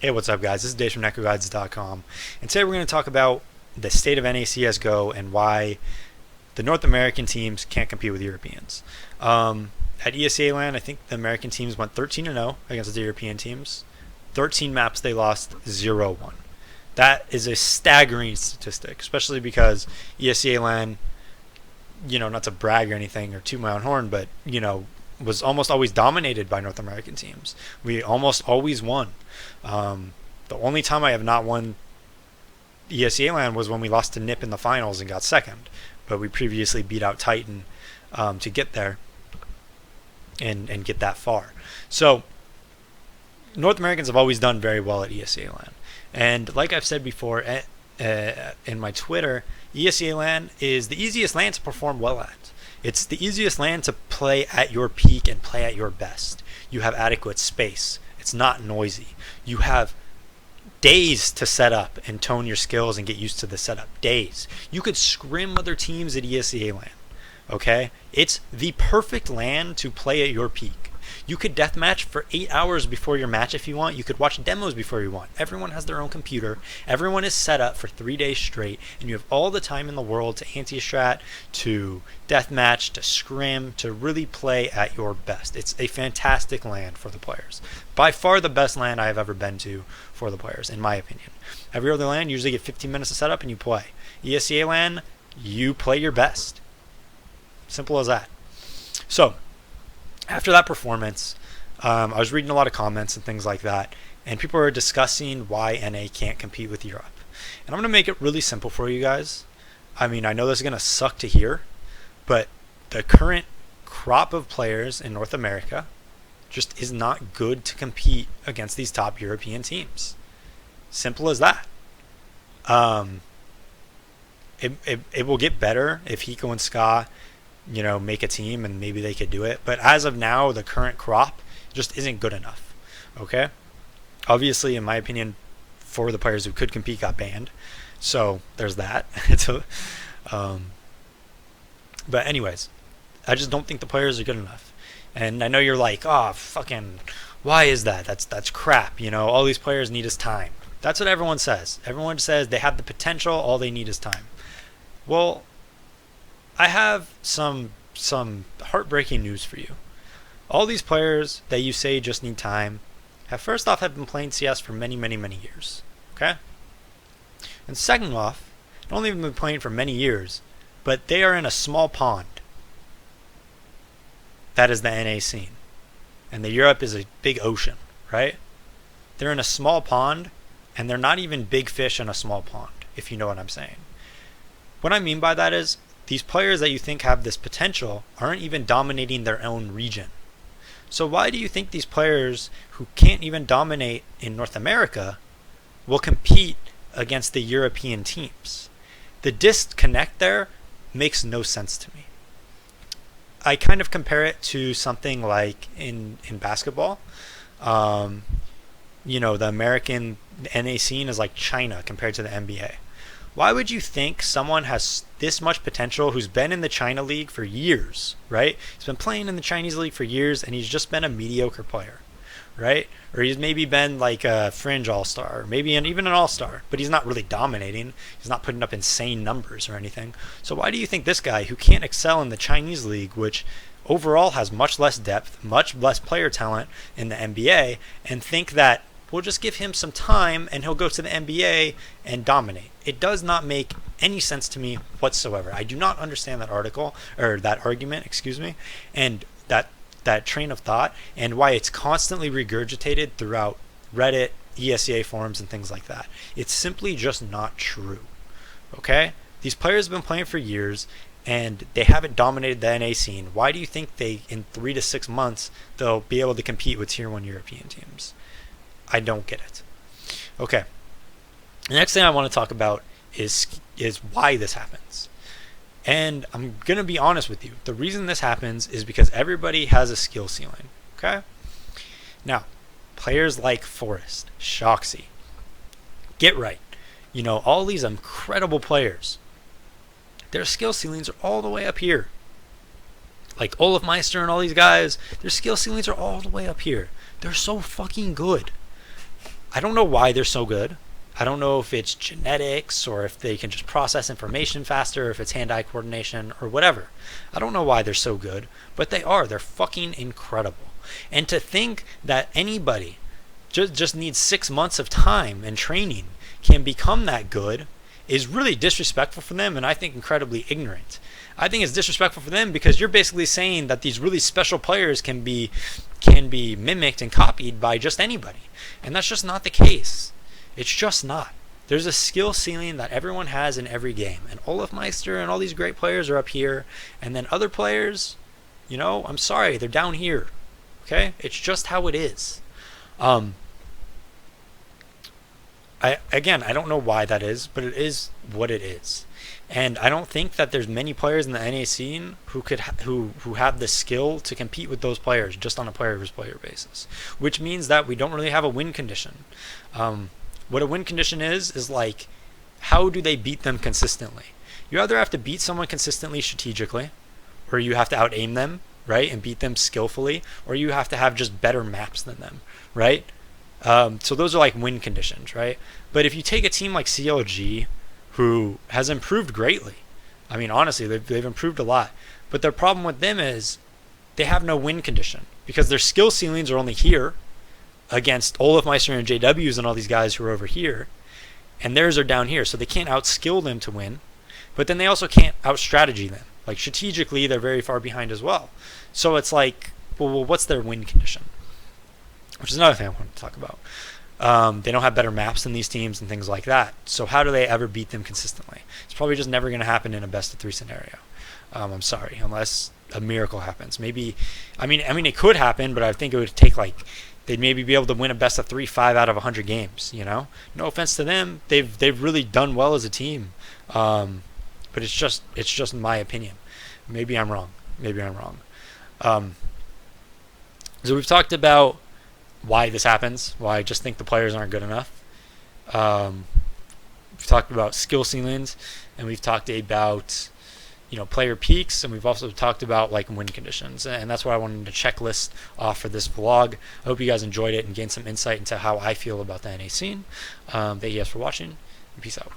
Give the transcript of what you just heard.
Hey, what's up, guys? This is Dave from NetcodeGuides.com, and today we're going to talk about the state of NA CSGO and why the North American teams can't compete with Europeans. At ESEA LAN, I think the American teams went 13-0 against the European teams. 13 maps they lost, 0-1. That is a staggering statistic, especially because ESEA LAN, not to brag or anything or toot my own horn, but, was almost always dominated by North American teams. We almost always won. The only time I have not won ESEA LAN was when we lost to NIP in the finals and got second, but we previously beat out Titan to get there and get that far. So North Americans have always done very well at ESEA LAN, and like I've said before in my Twitter, ESEA LAN is the easiest LAN to perform well at. It's the easiest LAN to play at your peak and play at your best. You have adequate space. It's not noisy. You have days to set up and tone your skills and get used to the setup. Days. You could scrim other teams at ESEA LAN. Okay? It's the perfect LAN to play at your peak. You could deathmatch for 8 hours before your match if you want. You could watch demos before you want. Everyone has their own computer. Everyone is set up for 3 days straight, and you have all the time in the world to anti-strat, to deathmatch, to scrim, to really play at your best. It's a fantastic LAN for the players. By far the best LAN I have ever been to for the players, in my opinion. Every other LAN, you usually get 15 minutes to set up and you play. ESEA LAN, you play your best. Simple as that. So, after that performance, I was reading a lot of comments and things like that, and people are discussing why NA can't compete with Europe. And I'm going to make it really simple for you guys. I mean, I know this is going to suck to hear, but the current crop of players in North America just is not good to compete against these top European teams. Simple as that. It will get better if Hiko and Ska make a team and maybe they could do it. But as of now, the current crop just isn't good enough. Okay? Obviously, in my opinion, 4 of the players who could compete got banned. So there's that. But anyways, I just don't think the players are good enough. And I know you're like, oh, fucking, why is that? That's crap. All these players need is time. That's what everyone says. Everyone says they have the potential, all they need is time. Well, I have some heartbreaking news for you. All these players that you say just need time have been playing CS for many, many, many years. Okay? And second off, not only have they been playing for many years, but they are in a small pond. That is the NA scene. And the Europe is a big ocean, right? They're in a small pond, and they're not even big fish in a small pond, if you know what I'm saying. What I mean by that is, these players that you think have this potential aren't even dominating their own region. So why do you think these players who can't even dominate in North America will compete against the European teams? The disconnect there makes no sense to me. I kind of compare it to something like in basketball. The American NA scene is like China compared to the NBA. Why would you think someone has this much potential who's been in the China League for years, right? He's been playing in the Chinese League for years, and he's just been a mediocre player, right? Or he's maybe been like a fringe all-star, or maybe even an all-star, but he's not really dominating. He's not putting up insane numbers or anything. So why do you think this guy who can't excel in the Chinese League, which overall has much less depth, much less player talent in the NBA, and think that we'll just give him some time and he'll go to the NBA and dominate? It does not make any sense to me whatsoever. I do not understand that argument, and that train of thought, and why it's constantly regurgitated throughout Reddit, ESEA forums, and things like that. It's simply just not true. Okay? These players have been playing for years, and they haven't dominated the NA scene. Why do you think in 3 to 6 months, they'll be able to compete with Tier 1 European teams? I don't get it. Okay. The next thing I want to talk about is why this happens. And I'm going to be honest with you. The reason this happens is because everybody has a skill ceiling. Okay? Now, players like Forrest, Shoxy, Get Right, all these incredible players, their skill ceilings are all the way up here. Like Olaf Meister and all these guys, their skill ceilings are all the way up here. They're so fucking good. I don't know why they're so good. I don't know if it's genetics or if they can just process information faster, if it's hand-eye coordination or whatever. I don't know why they're so good, but they are. They're fucking incredible. And to think that anybody just needs 6 months of time and training can become that good is really disrespectful for them, and I think incredibly ignorant. I think it's disrespectful for them because you're basically saying that these really special players can be mimicked and copied by just anybody. And that's just not the case. It's just not. There's a skill ceiling that everyone has in every game. And Olaf Meister and all these great players are up here. And then other players, I'm sorry, they're down here. Okay? It's just how it is. I don't know why that is, but it is what it is. And I don't think that there's many players in the NA scene who have the skill to compete with those players just on a player versus player basis, which means that we don't really have a win condition. What a win condition is like, how do they beat them consistently? You either have to beat someone consistently strategically, or you have to out-aim them, right, and beat them skillfully, or you have to have just better maps than them, right? So those are like win conditions, right? But if you take a team like CLG, who has improved greatly, I mean, honestly, they've improved a lot, but their problem with them is they have no win condition because their skill ceilings are only here against Olaf Meister and JWs and all these guys who are over here, and theirs are down here, so they can't outskill them to win, but then they also can't out-strategy them. Like, strategically, they're very far behind as well. So it's like, well, what's their win condition? Which is another thing I want to talk about. They don't have better maps than these teams and things like that. So how do they ever beat them consistently? It's probably just never going to happen in a best-of-3 scenario. I'm sorry, unless a miracle happens. Maybe, I mean, it could happen, but I think it would take they'd maybe be able to win a best-of-3 5 out of 100 games. No offense to them, they've really done well as a team. But it's just my opinion. Maybe I'm wrong. So we've talked about why this happens, why I just think the players aren't good enough. We've talked about skill ceilings, and we've talked about player peaks, and we've also talked about win conditions, and that's what I wanted to checklist off for this vlog. I hope you guys enjoyed it and gained some insight into how I feel about the NA scene. Thank you guys for watching, and peace out.